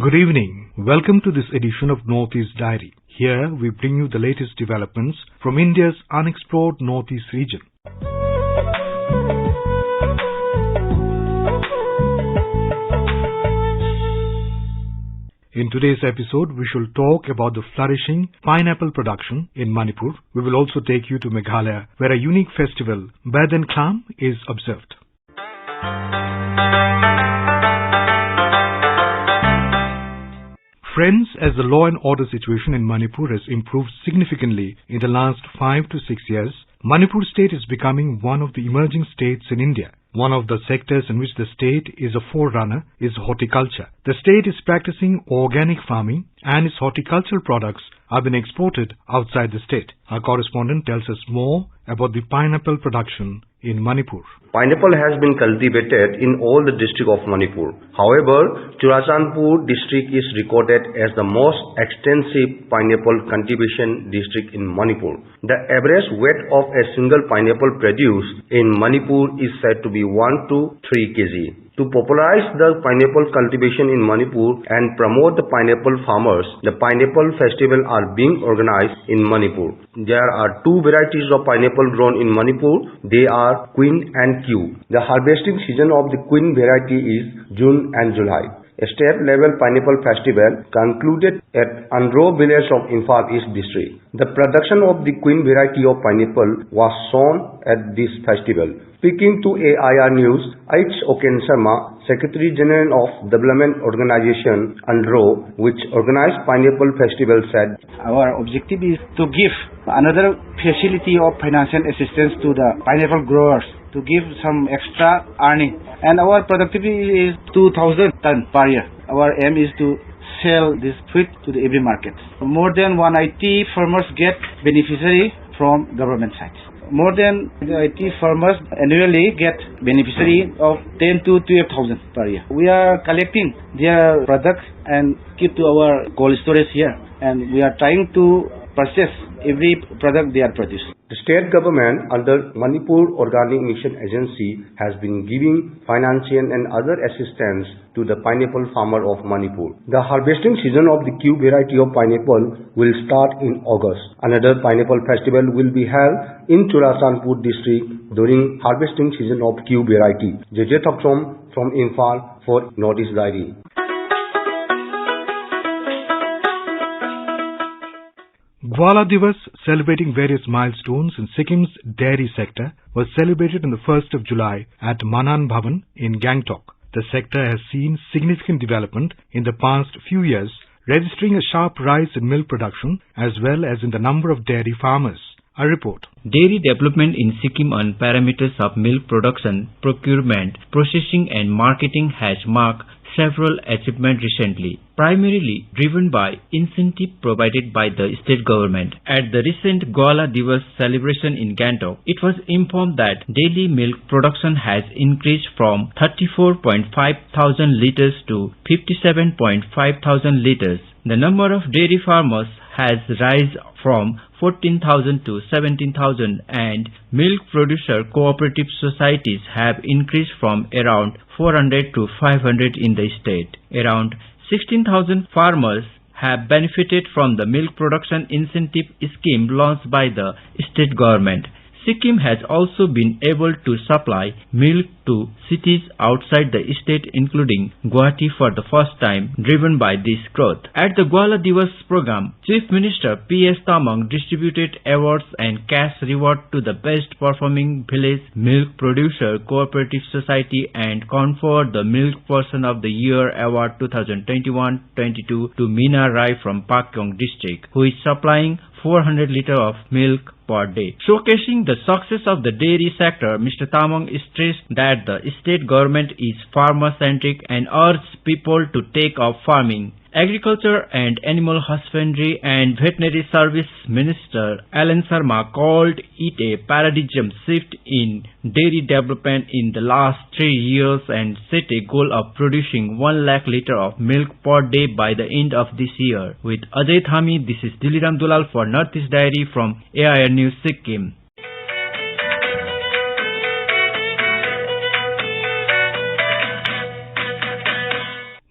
Good evening. Welcome to this edition of Northeast Diary. Here we bring you the latest developments from India's unexplored Northeast region. In today's episode, we shall talk about the flourishing pineapple production in Manipur. We will also take you to Meghalaya, where a unique festival, Bhajan is observed. Friends, as the law and order situation in Manipur has improved significantly in the last 5 to 6 years, Manipur state is becoming one of the emerging states in India. One of the sectors in which the state is a forerunner is horticulture. The state is practicing organic farming and its horticultural products are being exported outside the state. Our correspondent tells us more about the pineapple production in Manipur. Pineapple has been cultivated in all the districts of Manipur. However, Churachandpur district is recorded as the most extensive pineapple cultivation district in Manipur. The average weight of a single pineapple produced in Manipur is said to be 1 to 3 kg. To popularize the pineapple cultivation in Manipur and promote the pineapple farmers, the pineapple festival are being organized in Manipur. There are two varieties of pineapple grown in Manipur. They are Queen and Q. The harvesting season of the Queen variety is June and July. A state-level pineapple festival concluded at Andro village of Imphal East district. The production of the Queen variety of pineapple was shown at this festival. Speaking to AIR News, H. Oken Sharma, Secretary General of Development Organization Andro, which organized Pineapple Festival, said, "Our objective is to give another facility of financial assistance to the pineapple growers to give some extra earning. And our productivity is 2,000 tons per year. Our aim is to sell this fruit to the every market. More than 180 farmers get beneficiary from government side. More than 80 farmers annually get beneficiary of 10 to 12,000 per year. We are collecting their products and keep to our cold storage here. And we are trying to purchase every product they are producing." The state government under Manipur Organic Mission Agency has been giving financial and other assistance to the pineapple farmer of Manipur. The harvesting season of the Q variety of pineapple will start in August. Another pineapple festival will be held in Churachandpur district during harvesting season of Q variety. JJ Thaksom from Imphal for Northeast Diary. Gwala Divas, celebrating various milestones in Sikkim's dairy sector, was celebrated on the 1st of July at Manan Bhavan in Gangtok. The sector has seen significant development in the past few years, registering a sharp rise in milk production as well as in the number of dairy farmers. A report. Dairy development in Sikkim on parameters of milk production, procurement, processing and marketing has marked several achievements recently, primarily driven by incentive provided by the state government. At the recent Gwala Divas celebration in Gangtok, it was informed that daily milk production has increased from 34.5 thousand liters to 57.5 thousand liters. The number of dairy farmers has risen from 14,000 to 17,000 and milk producer cooperative societies have increased from around 400 to 500 in the state. Around 16,000 farmers have benefited from the milk production incentive scheme launched by the state government. Sikkim has also been able to supply milk to cities outside the state including Guwahati for the first time, driven by this growth. At the Gwala Divas program, Chief Minister P.S. Tamang distributed awards and cash reward to the best performing village milk producer cooperative society and conferred the Milk Person of the Year Award 2021-22 to Meena Rai from Pakyong district, who is supplying 400 liters of milk per day. Showcasing the success of the dairy sector, Mr. Tamang stressed that the state government is farmer-centric and urged people to take up farming. Agriculture and Animal Husbandry and Veterinary Service Minister Alan Sharma called it a paradigm shift in dairy development in the last 3 years and set a goal of producing 1 lakh litre of milk per day by the end of this year. With Ajay Thami, this is Diliram Dulal for Northeast Diary from AIR News Sikkim.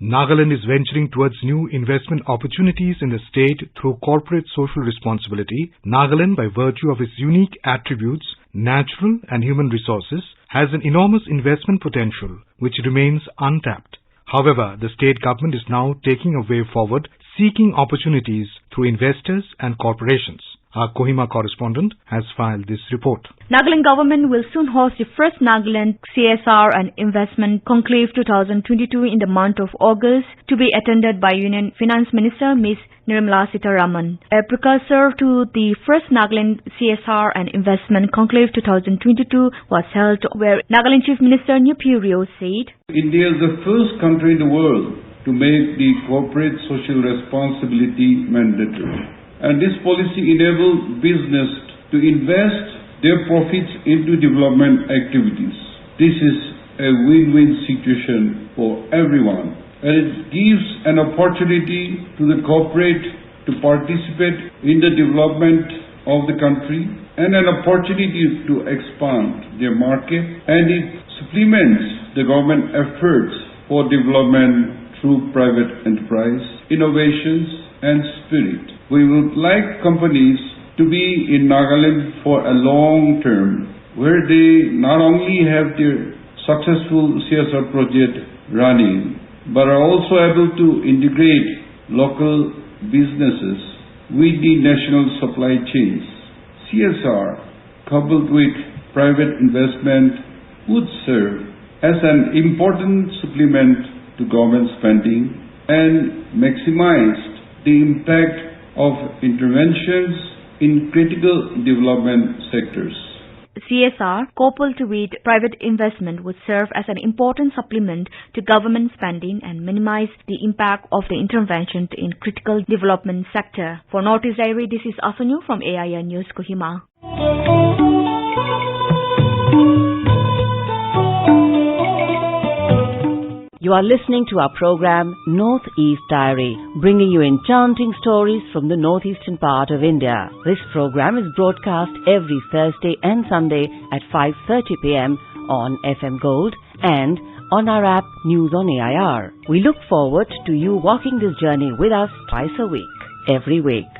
Nagaland is venturing towards new investment opportunities in the state through corporate social responsibility. Nagaland, by virtue of its unique attributes, natural and human resources, has an enormous investment potential which remains untapped. However, the state government is now taking a way forward, seeking opportunities through investors and corporations. Our Kohima correspondent has filed this report. Nagaland government will soon host the first Nagaland CSR and Investment Conclave 2022 in the month of August, to be attended by Union Finance Minister Ms. Nirmala Sitharaman. A precursor to the first Nagaland CSR and Investment Conclave 2022 was held, where Nagaland Chief Minister Nyupirio said, India is the first country in the world to make the corporate social responsibility mandatory. And this policy enables business to invest their profits into development activities. This is a win-win situation for everyone, and it gives an opportunity to the corporate to participate in the development of the country and an opportunity to expand their market, and it supplements the government efforts for development through private enterprise, innovations and spirit. We would like companies to be in Nagaland for a long term, where they not only have their successful CSR project running, but are also able to integrate local businesses with the national supply chains. CSR, coupled with private investment, would serve as an important supplement to government spending and maximize the impact of interventions in critical development sectors. CSR, coupled with private investment, would serve as an important supplement to government spending and minimize the impact of the intervention in critical development sector. For Northeast Diary, this is Asanyu from AIN News, Kohima. You are listening to our program Northeast Diary, bringing you enchanting stories from the northeastern part of India. This program is broadcast every Thursday and Sunday at 5:30 p.m. on FM Gold and on our app News on AIR. We look forward to you walking this journey with us twice a week, every week.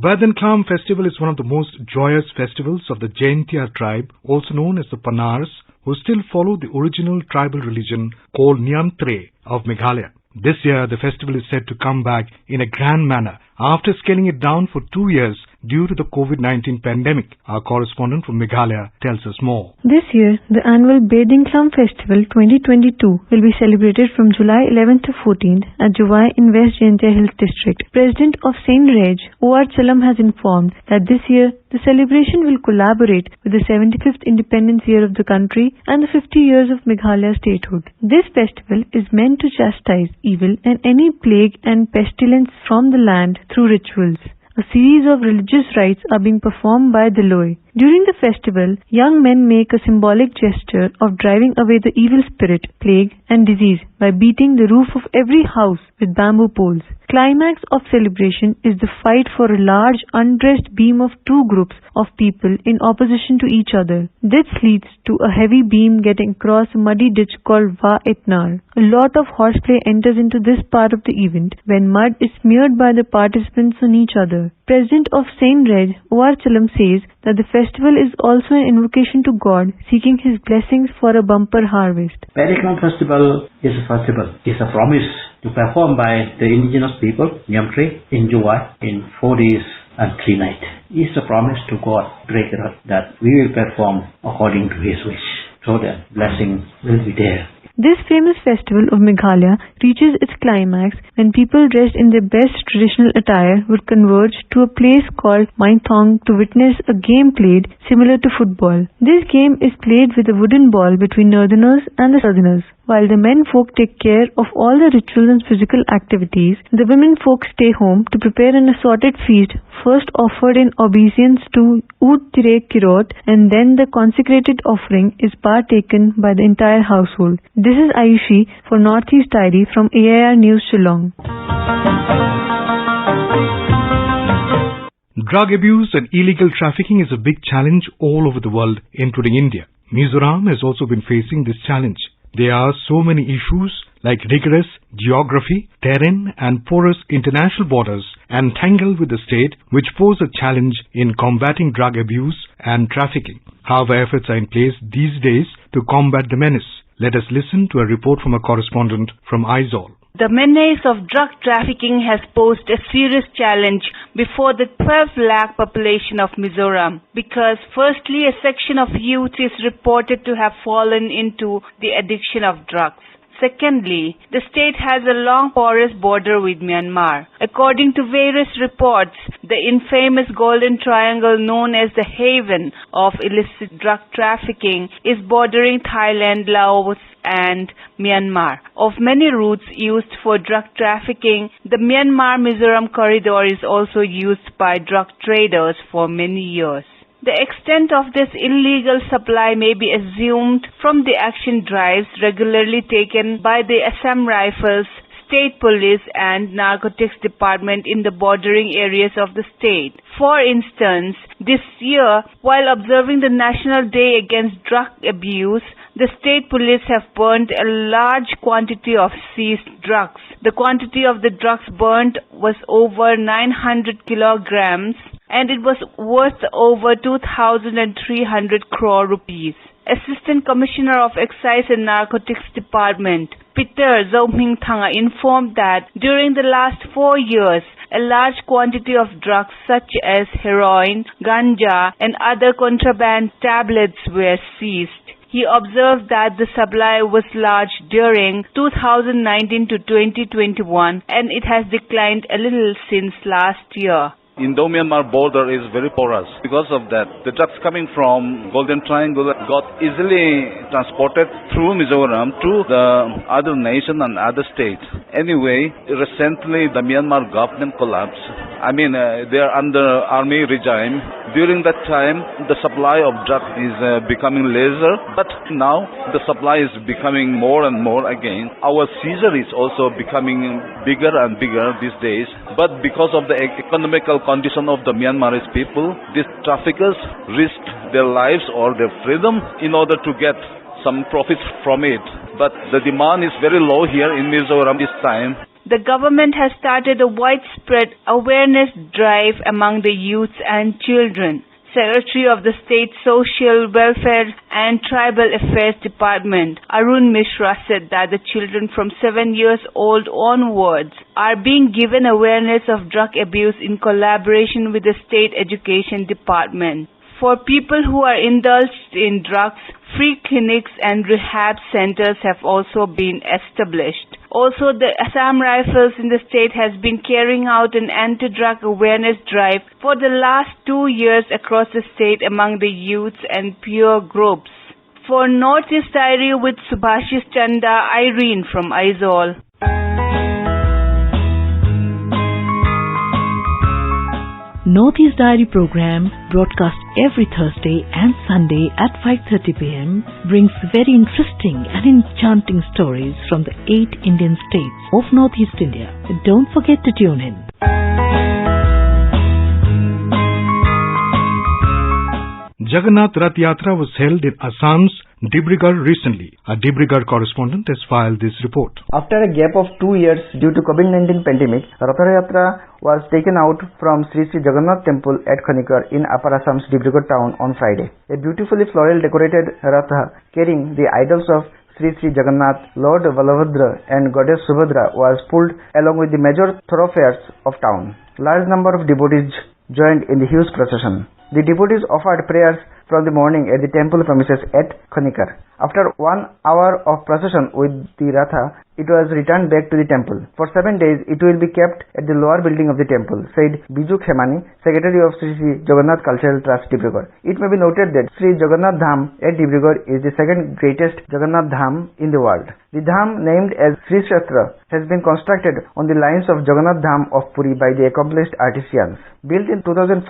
Bhajan festival is one of the most joyous festivals of the Jaintia tribe, also known as the Panars, who still follow the original tribal religion called Nyamtre of Meghalaya. This year, the festival is said to come back in a grand manner after scaling it down for 2 years due to the COVID-19 pandemic. Our correspondent from Meghalaya tells us more. This year, the annual Bathing Clam Festival 2022 will be celebrated from July 11th to 14th at Juwai in West Jaintia Hills District. President of Saint Reg, O.R. Chalam, has informed that this year, the celebration will collaborate with the 75th independence year of the country and the 50 years of Meghalaya statehood. This festival is meant to chastise evil and any plague and pestilence from the land through rituals. A series of religious rites are being performed by the Loi. During the festival, young men make a symbolic gesture of driving away the evil spirit, plague and disease by beating the roof of every house with bamboo poles. Climax of Celebration is the fight for a large undressed beam of two groups of people in opposition to each other. This leads to a heavy beam getting across a muddy ditch called Va Itnar. A lot of horseplay enters into this part of the event when mud is smeared by the participants on each other. President of Saint Reg, O.R. Chalam, says that the festival is also an invocation to God, seeking His blessings for a bumper harvest. Bathing Festival is a festival. It's a promise to perform by the indigenous people, Nyamtre, in Juwai, in 4 days and 3 nights. It's a promise to God, Creator, that we will perform according to His wish, so that blessing will be there. This famous festival of Meghalaya reaches its climax when people dressed in their best traditional attire would converge to a place called Mainthong to witness a game played similar to football. This game is played with a wooden ball between northerners and the southerners. While the men folk take care of all the rituals and physical activities, the women folk stay home to prepare an assorted feast, first offered in obeisance to Oud Tire Kirot, and then the consecrated offering is partaken by the entire household. This is Ayushi for Northeast Diary from AIR News Shillong. Drug abuse and illegal trafficking is a big challenge all over the world, including India. Mizoram has also been facing this challenge. There are so many issues like rigorous geography, terrain and porous international borders entangled with the state which pose a challenge in combating drug abuse and trafficking. However, efforts are in place these days to combat the menace. Let us listen to a report from a correspondent from Aizawl. The menace of drug trafficking has posed a serious challenge before the 12 lakh population of Mizoram because firstly a section of youth is reported to have fallen into the addiction of drugs. Secondly, the state has a long porous border with Myanmar. According to various reports, the infamous Golden Triangle known as the haven of illicit drug trafficking is bordering Thailand, Laos and Myanmar. Of many routes used for drug trafficking, the Myanmar-Mizoram corridor is also used by drug traders for many years. The extent of this illegal supply may be assumed from the action drives regularly taken by the Assam Rifles, State Police and Narcotics Department in the bordering areas of the state. For instance, this year, while observing the National Day Against Drug Abuse, the state police have burnt a large quantity of seized drugs. The quantity of the drugs burnt was over 900 kilograms and it was worth over 2,300 crore rupees. Assistant Commissioner of Excise and Narcotics Department, Peter Zoming Thanga, informed that during the last 4 years, a large quantity of drugs such as heroin, ganja and other contraband tablets were seized. He observed that the supply was large during 2019 to 2021 and it has declined a little since last year. Indo-Myanmar border is very porous. Because of that, the drugs coming from Golden Triangle got easily transported through Mizoram to the other nation and other states. Anyway, recently the Myanmar government collapsed. They are under army regime. During that time, the supply of drugs is becoming lesser, but now the supply is becoming more and more again. Our seizure is also becoming bigger and bigger these days, but because of the economical condition of the Myanmarese people, these traffickers risk their lives or their freedom in order to get some profits from it. But the demand is very low here in Mizoram this time. The government has started a widespread awareness drive among the youths and children. Secretary of the State Social Welfare and Tribal Affairs Department, Arun Mishra, said that the children from 7 years old onwards are being given awareness of drug abuse in collaboration with the State Education Department. For people who are indulged in drugs, free clinics and rehab centers have also been established. Also, the Assam Rifles in the state has been carrying out an anti-drug awareness drive for the last 2 years across the state among the youths and peer groups. For Northeast Diary with Subhashis Chanda, Irene from Aizawl. Northeast Diary program, broadcast every Thursday and Sunday at 5:30 p.m., brings very interesting and enchanting stories from the 8 Indian states of Northeast India. Don't forget to tune in. Jagannath Rath Yatra was held in Assam's Dibrugarh recently. A Dibrugarh correspondent has filed this report. After a gap of 2 years due to COVID-19 pandemic, Rath Yatra was taken out from Sri Sri Jagannath Temple at Khanikkar in Upper Assam's Dibrugarh town on Friday. A beautifully floral decorated Ratha carrying the idols of Sri Sri Jagannath, Lord Balabhadra and Goddess Subhadra was pulled along with the major thoroughfares of town. Large number of devotees joined in the huge procession. The devotees offered prayers from the morning at the temple premises at Khanikkar. After 1 hour of procession with the Ratha, it was returned back to the temple. For 7 days, it will be kept at the lower building of the temple, said Biju Khemani, Secretary of Sri Sri Jagannath Cultural Trust, Dibrugarh. It may be noted that Sri Jagannath Dham at Dibrugarh is the second greatest Jagannath Dham in the world. The Dham, named as Sri Shastra, has been constructed on the lines of Jagannath Dham of Puri by the accomplished artisans. Built in 2014,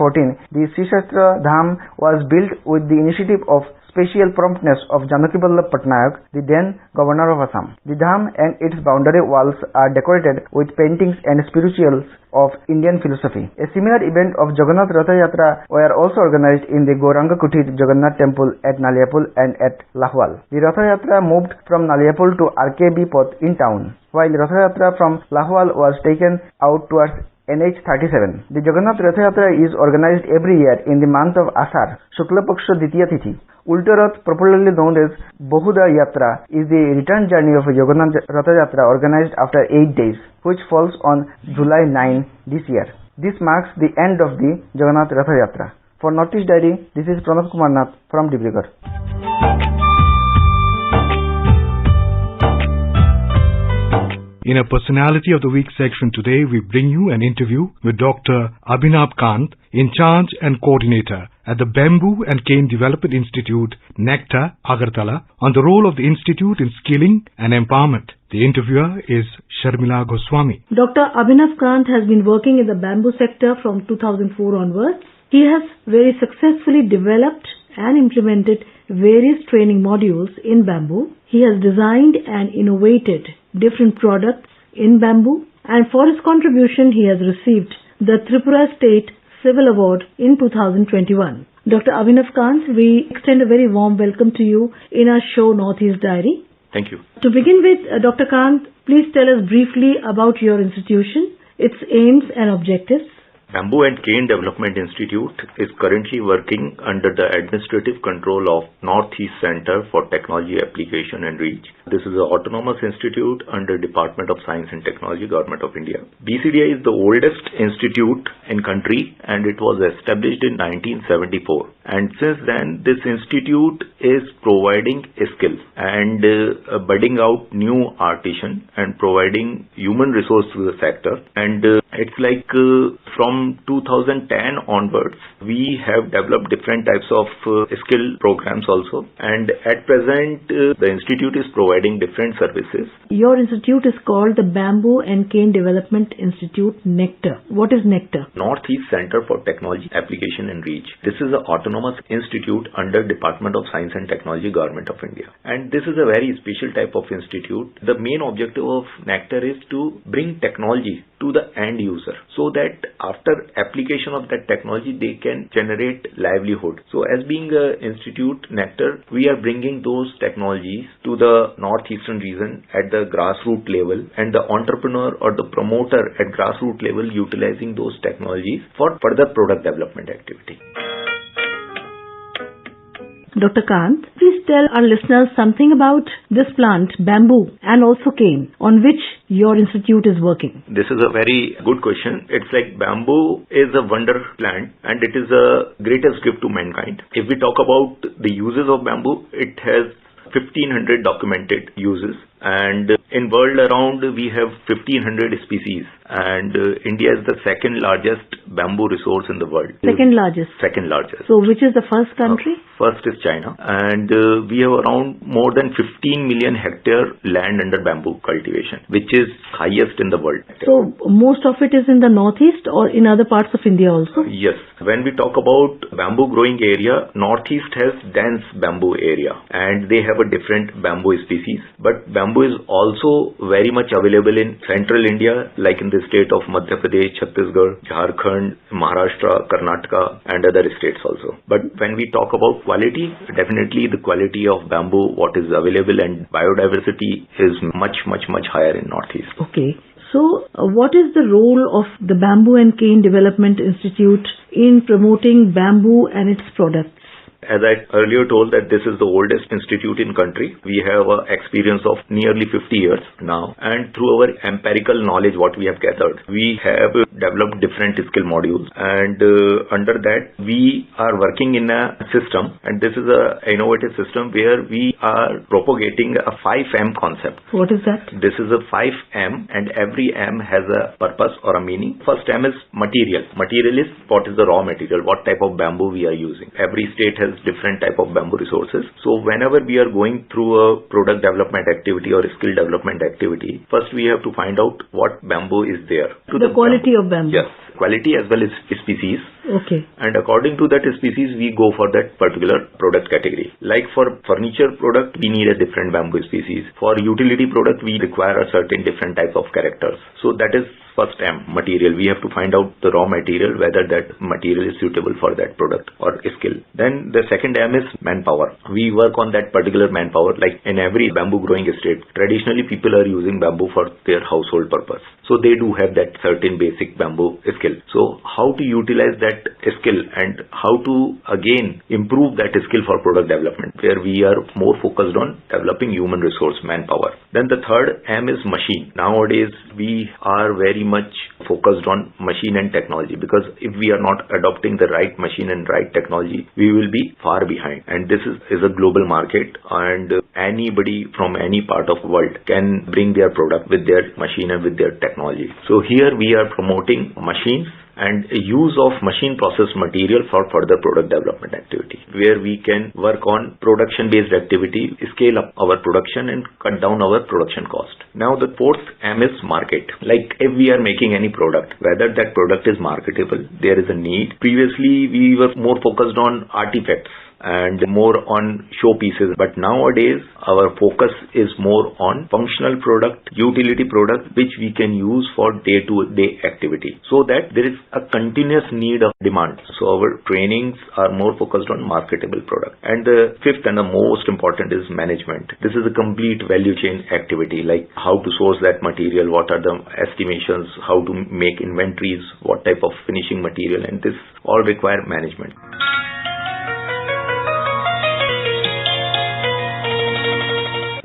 the Sri Shastra Dham was built with the initiative of special promptness of Janaki Vallabh Patnaik, the then governor of Assam. The dham and its boundary walls are decorated with paintings and spirituals of Indian philosophy. A similar event of Jagannath Ratha Yatra were also organized in the Gauranga Kutir Jagannath Temple at Naliapul and at Lahwal. The Ratha Yatra moved from Naliapul to RKB Path in town, while Ratha Yatra from Lahwal was taken out towards NH37. The Jagannath Ratha Yatra is organized every year in the month of Asar, Shukla Paksha Ditya Tithi. Ulta Rath, popularly known as Bahuda Yatra, is the return journey of Jagannath Ratha Yatra organized after 8 days, which falls on July 9 this year. This marks the end of the Jagannath Ratha Yatra. For Northeast Diary, this is Pranav Kumar Nath from Dibrugarh. In a Personality of the Week section today, we bring you an interview with Dr. Abhinav Kant, in charge and coordinator at the Bamboo and Cane Development Institute, NECTA, Agartala, on the role of the institute in skilling and empowerment. The interviewer is Sharmila Goswami. Dr. Abhinav Kant has been working in the bamboo sector from 2004 onwards. He has very successfully developed and implemented various training modules in bamboo. He has designed and innovated different products in bamboo, and for his contribution he has received the Tripura State Civil Award in 2021. Dr. Abhinav Kant, we extend a very warm welcome to you in our show Northeast Diary. Thank you. To begin with, Dr. Kant, please tell us briefly about your institution, its aims and objectives. Bamboo and Cane Development Institute is currently working under the administrative control of Northeast Center for Technology Application and Reach. This is an autonomous institute under Department of Science and Technology, Government of India. BCDI is the oldest institute in country and it was established in 1974. And since then, this institute is providing skills and budding out new artisans and providing human resource to the sector. And it's like from 2010 onwards, we have developed different types of skill programs also. And at present, the institute is providing different services. Your institute is called the Bamboo and Cane Development Institute, NECTA. What is NECTA? Northeast Center for Technology Application and Reach. This is an autonomous institute under Department of Science and Technology, Government of India. And this is a very special type of institute. The main objective of NECTA is to bring technology to the end user so that after application of that technology they can generate livelihood. So as being an institute, NECTA, we are bringing those technologies to the northeastern region at the grassroots level, and the entrepreneur or the promoter at grassroots level utilizing those technologies for further product development activity. Dr. Kant, please tell our listeners something about this plant, bamboo, and also cane, on which your institute is working. This is a very good question. It's like bamboo is a wonder plant and it is the greatest gift to mankind. If we talk about the uses of bamboo, it has 1500 documented uses, and in world around we have 1500 species, and India is the second largest bamboo resource in the world. Second largest? Second largest. So which is the first country? First is China, and we have around more than 15 million hectare land under bamboo cultivation, which is highest in the world. So most of it is in the northeast or in other parts of India also? Yes. When we talk about bamboo growing area, northeast has dense bamboo area and they have a different bamboo species, but bamboo is also very much available in central India, like in the state of Madhya Pradesh, Chhattisgarh, Jharkhand, Maharashtra, Karnataka and other states also. But when we talk about quality, definitely the quality of bamboo, what is available, and biodiversity is much higher in northeast. Okay. So, what is the role of the Bamboo and Cane Development Institute in promoting bamboo and its products? As I earlier told that this is the oldest institute in country. We have an experience of nearly 50 years now, and through our empirical knowledge what we have gathered, we have developed different skill modules, and under that we are working in a system, and this is a innovative system where we are propagating a 5M concept. What is that? This is a 5M, and every M has a purpose or a meaning. First M is material. Material is what is the raw material, what type of bamboo we are using. Every state has different type of bamboo resources. So whenever we are going through a product development activity or skill development activity, first we have to find out what bamboo is there. The quality of bamboo. Yes. quality as well as species. Okay. And according to that species, we go for that particular product category. Like for furniture product, we need a different bamboo species. For utility product, we require a certain different type of characters. So that is first M, material. We have to find out the raw material, whether that material is suitable for that product or skill. Then the second M is manpower. We work on that particular manpower. Like in every bamboo growing estate, traditionally people are using bamboo for their household purpose. So they do have that certain basic bamboo skill. So how to utilize that skill and how to again improve that skill for product development, where we are more focused on developing human resource, manpower. Then the third M is machine. Nowadays we are very much focused on machine and technology, because if we are not adopting the right machine and right technology, we will be far behind. And this is a global market, and anybody from any part of the world can bring their product with their machine and with their technology. So here we are promoting machines and use of machine process material for further product development activity, where we can work on production based activity, scale up our production and cut down our production cost. Now the fourth M is market. Like if we are making any product, whether that product is marketable, there is a need. Previously we were more focused on artifacts and more on showpieces, but nowadays our focus is more on functional product, utility product, which we can use for day-to-day activity, so that there is a continuous need of demand. So our trainings are more focused on marketable product. And the fifth and the most important is management. This is a complete value chain activity, like how to source that material, what are the estimations, how to make inventories, what type of finishing material, and this all require management.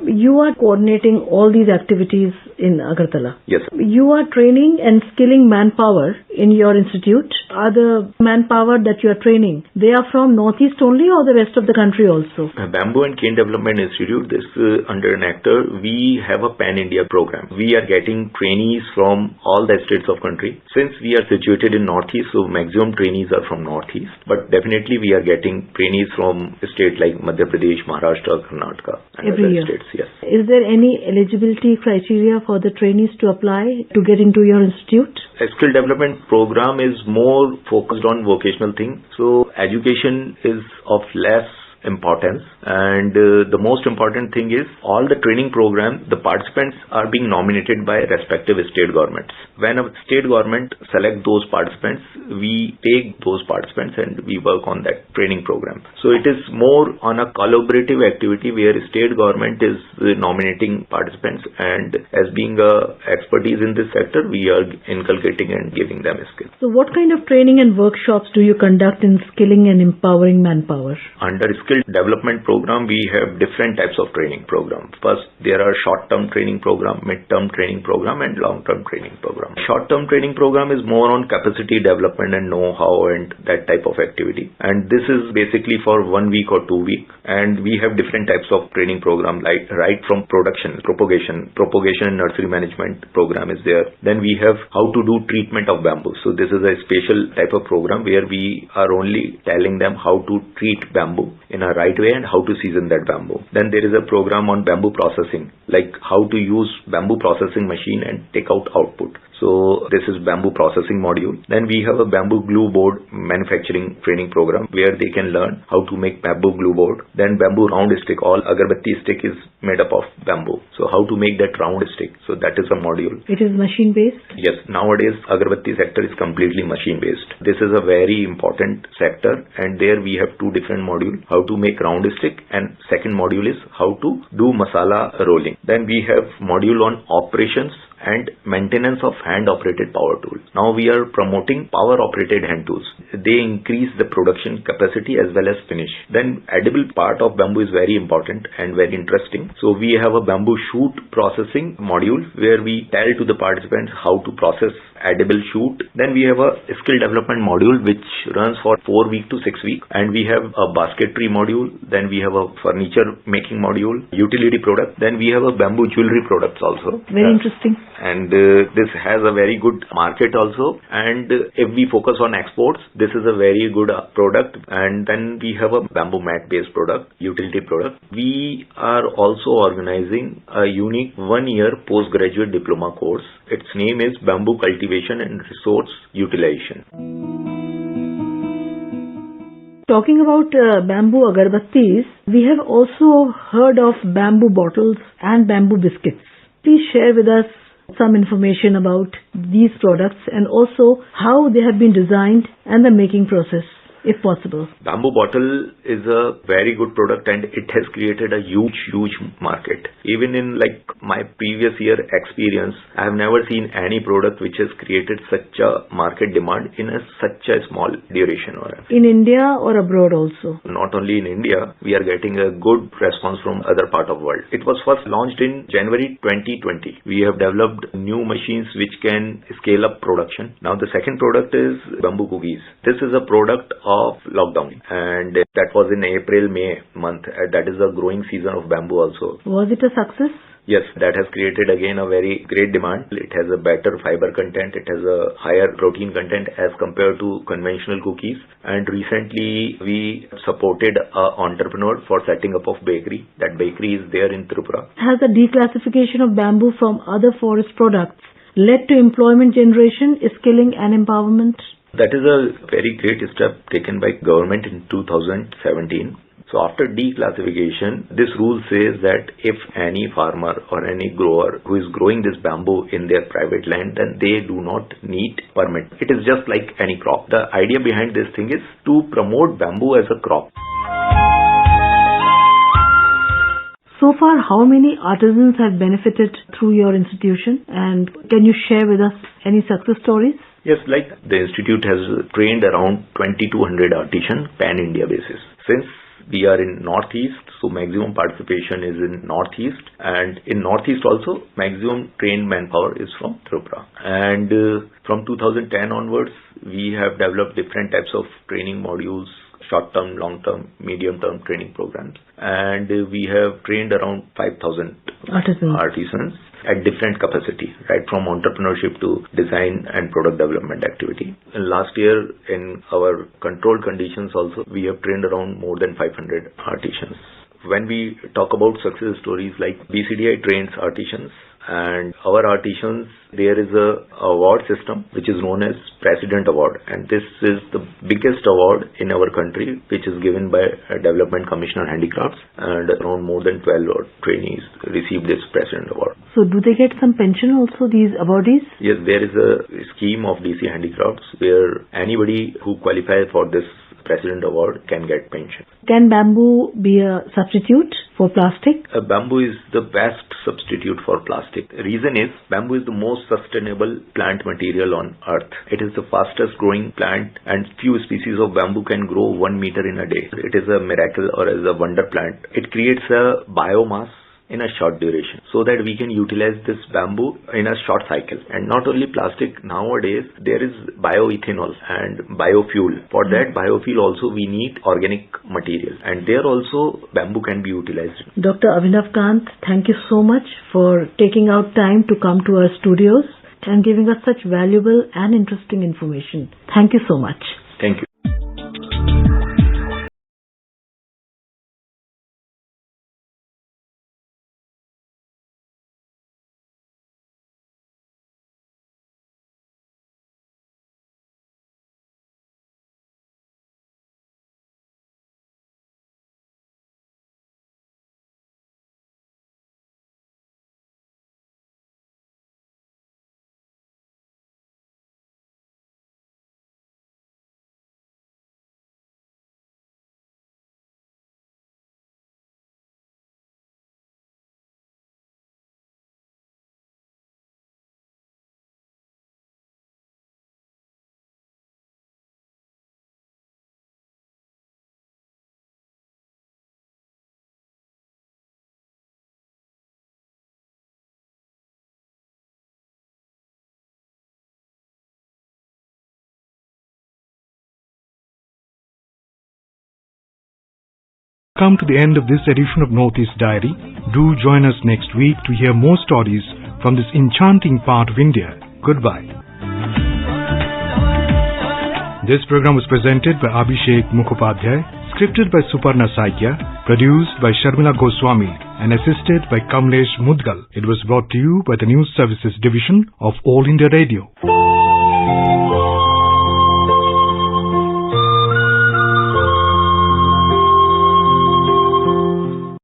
You are coordinating all these activities in Agartala. Yes. You are training and skilling manpower in your institute. Are the manpower that you are training, they are from Northeast only or the rest of the country also? Bamboo and Cane Development Institute, this under an actor, we have a pan-India program. We are getting trainees from all the states of country. Since we are situated in Northeast, so maximum trainees are from Northeast. But definitely we are getting trainees from states like Madhya Pradesh, Maharashtra, Karnataka and every other year. States. Yes. Is there any eligibility criteria for the trainees to apply to get into your institute? A skill development program is more focused on vocational things. So education is of less importance, and the most important thing is all the training program, the participants are being nominated by respective state governments. When a state government select those participants, we take those participants and we work on that training program. So it is more on a collaborative activity where state government is nominating participants, and as being a expertise in this sector, we are inculcating and giving them a skill. So what kind of training and workshops do you conduct in skilling and empowering manpower? Under skill development program, we have different types of training program. First, there are short-term training program, mid-term training program, and long-term training program. Short-term training program is more on capacity development and know-how and that type of activity. And this is basically for 1 week or 2 weeks. And we have different types of training program, like right from production, propagation and nursery management program is there. Then we have how to do treatment of bamboo. So this is a special type of program where we are only telling them how to treat bamboo in a right way and how to season that bamboo. Then there is a program on bamboo processing, like how to use bamboo processing machine and take out output. So this is bamboo processing module. Then we have a bamboo glue board manufacturing training program where they can learn how to make bamboo glue board. Then bamboo round stick, all agarbatti stick is made up of bamboo. So how to make that round stick. So that is a module. It is machine based? Yes. Nowadays agarbatti sector is completely machine based. This is a very important sector, and there we have two different modules. How to make round stick, and second module is how to do masala rolling. Then we have module on operations and maintenance of hand-operated power tools. Now we are promoting power-operated hand tools. They increase the production capacity as well as finish. Then edible part of bamboo is very important and very interesting. So we have a bamboo shoot processing module where we tell to the participants how to process edible shoot. Then we have a skill development module which runs for 4 weeks to 6 weeks. And we have a basketry module. Then we have a furniture making module, utility product. Then we have a bamboo jewelry products also. Very interesting. and this has a very good market also. And if we focus on exports, this is a very good product. And then we have a bamboo mat based product, utility product. We are also organizing a unique 1-year postgraduate diploma course. Its name is Bamboo Cultivation and Resource Utilization. Talking about bamboo agarbattis, we have also heard of bamboo bottles and bamboo biscuits. Please share with us some information about these products and also how they have been designed and the making process, if possible. Bamboo bottle is a very good product and it has created a huge market. Even in my previous year experience, I have never seen any product which has created such a market demand in such a small duration. In India or abroad also? Not only in India, we are getting a good response from other part of the world. It was first launched in January 2020. We have developed new machines which can scale up production. Now the second product is bamboo cookies. This is a product of lockdown, and that was in April-May month. That is the growing season of bamboo also. Was it a success? Yes, that has created again a very great demand. It has a better fiber content. It has a higher protein content as compared to conventional cookies. And recently we supported an entrepreneur for setting up of bakery. That bakery is there in Tripura. Has the declassification of bamboo from other forest products led to employment generation, skilling and empowerment? That is a very great step taken by government in 2017. So after declassification, this rule says that if any farmer or any grower who is growing this bamboo in their private land, then they do not need permit. It is just like any crop. The idea behind this thing is to promote bamboo as a crop. So far, how many artisans have benefited through your institution? And can you share with us any success stories? Yes, the institute has trained around 2,200 artisans pan-India basis. Since we are in Northeast, so maximum participation is in Northeast, and in Northeast also maximum trained manpower is from Tripura. And from 2010 onwards, we have developed different types of training modules, short-term, long-term, medium-term training programs, and we have trained around 5,000 artisans at different capacity, right from entrepreneurship to design and product development activity. And last year, in our controlled conditions also, we have trained around more than 500 artisans. When we talk about success stories, like BCDI trains artisans, and our artisans, there is a award system which is known as President Award, and this is the biggest award in our country, which is given by Development Commissioner Handicrafts, and around more than 12 trainees receive this President Award. So do they get some pension also, these awardees? Yes, there is a scheme of DC Handicrafts where anybody who qualifies for this President Award can get pension. Can bamboo be a substitute for plastic? Bamboo is the best substitute for plastic. The reason is bamboo is the most sustainable plant material on earth. It is the fastest growing plant, and few species of bamboo can grow 1 meter in a day. It is a miracle or as a wonder plant. It creates a biomass in a short duration so that we can utilize this bamboo in a short cycle. And not only plastic, nowadays there is bioethanol and biofuel. For that biofuel also we need organic material, and there also bamboo can be utilized. Dr. Abhinav Kant, thank you so much for taking out time to come to our studios and giving us such valuable and interesting information. Thank you so much. Thank you. Come to the end of this edition of Northeast Diary. Do join us next week to hear more stories from this enchanting part of India. Goodbye. This program was presented by Abhishek Mukhopadhyay, scripted by Suparna Saikia, produced by Sharmila Goswami and assisted by Kamlesh Mudgal. It was brought to you by the News Services Division of All India Radio.